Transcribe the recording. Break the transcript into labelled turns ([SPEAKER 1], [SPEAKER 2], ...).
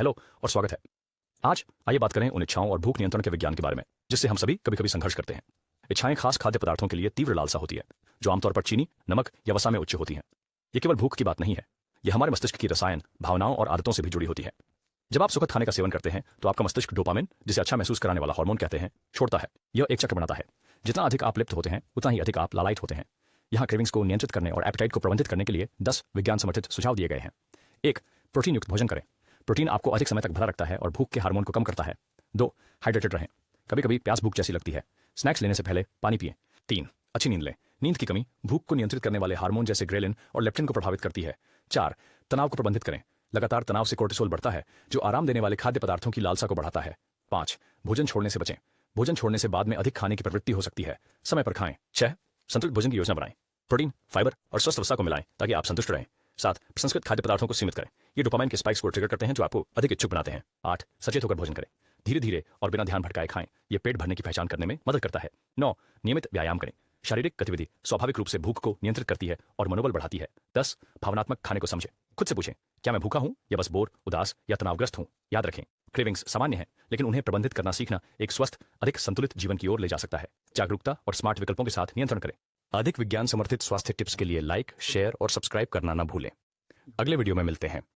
[SPEAKER 1] Hello और स्वागत है। आज आइए बात करें उन इच्छाओं और भूख नियंत्रण के विज्ञान के बारे में जिससे हम सभी कभी कभी संघर्ष करते हैं। इच्छाएं खास खाद्य पदार्थों के लिए तीव्र लालसा होती है जो आमतौर पर चीनी, नमक या वसा में उच्च होती हैं। ये केवल भूख की बात नहीं है, यह हमारे मस्तिष्क की रसायन, भावनाओं और आदतों से भी जुड़ी होती है। जब आप सुखद खाने का सेवन करते हैं तो आपका मस्तिष्क डोपामिन, जिसे अच्छा महसूस कराने वाला हार्मोन कहते हैं, छोड़ता है। यह एक चक्र बनाता है। जितना अधिक आप लिप्त होते हैं उतना ही अधिक आप लालायित होते हैं। यहाँ क्रेविंग्स को नियंत्रित करने और एपेटाइट को प्रबंधित करने के लिए 10 विज्ञान समर्थित सुझाव दिए गए हैं। 1. प्रोटीन युक्त भोजन करें। प्रोटीन आपको अधिक समय तक भरा रखता है और भूख के हार्मोन को कम करता है। 2. हाइड्रेटेड रहें। कभी कभी प्यास भूख जैसी लगती है, स्नैक्स लेने से पहले पानी पिएं। 3. अच्छी नींद लें। नींद की कमी भूख को नियंत्रित करने वाले हार्मोन जैसे ग्रेलिन और लेप्टिन को प्रभावित करती है। 4. तनाव को प्रबंधित करें। लगातार तनाव से कोर्टिसोल बढ़ता है जो आराम देने वाले खाद्य पदार्थों की लालसा को बढ़ाता है। 5. भोजन छोड़ने से बचें। भोजन छोड़ने से बाद में अधिक खाने की प्रवृत्ति हो सकती है, समय पर खाएं। 6. संतुलित भोजन की योजना बनाएं। प्रोटीन, फाइबर और स्वस्थ वसा को मिलाएं ताकि आप संतुष्ट रहें। 7. प्रसंस्कृत खाद्य पदार्थों को सीमित करें। ये डोपामाइन के स्पाइक्स को ट्रिगर करते हैं जो आपको अधिक इच्छुक बनाते हैं। 8. सचेत होकर भोजन करें। धीरे धीरे और बिना ध्यान भटकाए खाएं। ये पेट भरने की पहचान करने में मदद करता है। 9. नियमित व्यायाम करें। शारीरिक गतिविधि स्वाभाविक रूप से भूख को नियंत्रित करती है और मनोबल बढ़ाती है। 10. भावनात्मक खाने को समझें। खुद से पूछें, क्या मैं भूखा हूं या बस बोर, उदास या तनावग्रस्त हूं? याद रखें, क्रेविंग्स सामान्य हैं, लेकिन उन्हें प्रबंधित करना सीखना एक स्वस्थ, अधिक संतुलित जीवन की ओर ले जा सकता है। जागरूकता और स्मार्ट विकल्पों के साथ नियंत्रण करें। अधिक विज्ञान समर्थित स्वास्थ्य टिप्स के लिए लाइक, शेयर और सब्सक्राइब करना न भूलें। अगले वीडियो में मिलते हैं।